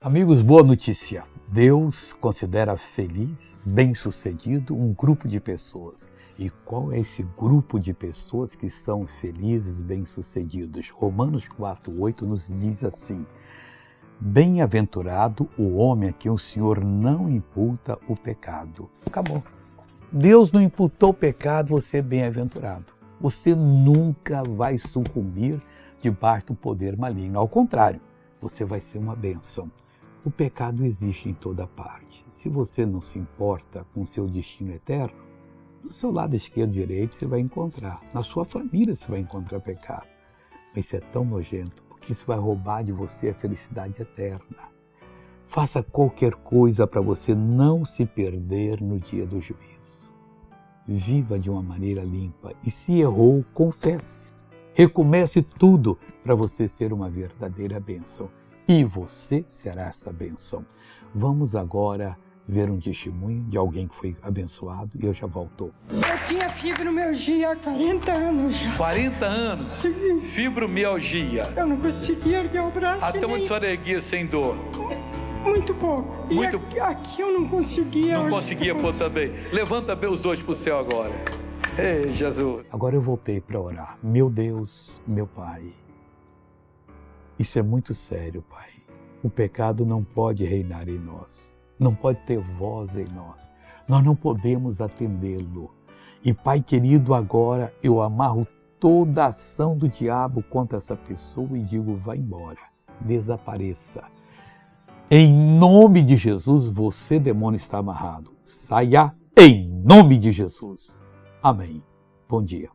Amigos, boa notícia. Deus considera feliz, bem-sucedido um grupo de pessoas. E qual é esse grupo de pessoas que são felizes, bem-sucedidos? Romanos 4:8 nos diz assim: bem-aventurado o homem a quem o Senhor não imputa o pecado. Acabou. Deus não imputou o pecado, você é bem-aventurado. Você nunca vai sucumbir debaixo do poder maligno. Ao contrário, você vai ser uma bênção. O pecado existe em toda parte. Se você não se importa com o seu destino eterno, do seu lado esquerdo e direito você vai encontrar. Na sua família você vai encontrar pecado. Mas isso é tão nojento, porque isso vai roubar de você a felicidade eterna. Faça qualquer coisa para você não se perder no dia do juízo. Viva de uma maneira limpa e se errou, confesse. Recomece tudo para você ser uma verdadeira bênção. E você será essa bênção. Vamos agora ver um testemunho de alguém que foi abençoado e eu já volto. Eu tinha fibromialgia há 40 anos já. 40 anos? Sim. Fibromialgia. Eu não conseguia erguer o braço. Até onde a senhora erguia sem dor? Muito pouco. Muito... E aqui eu não conseguia. Não conseguia pôr também. Levanta bem os dois para o céu agora. Ei, Jesus. Agora eu voltei para orar. Meu Deus, meu Pai. Isso é muito sério, Pai. O pecado não pode reinar em nós. Não pode ter voz em nós. Nós não podemos atendê-lo. E, Pai querido, agora eu amarro toda a ação do diabo contra essa pessoa e digo, vá embora, desapareça. Em nome de Jesus, você, demônio, está amarrado. Saia em nome de Jesus. Amém. Bom dia.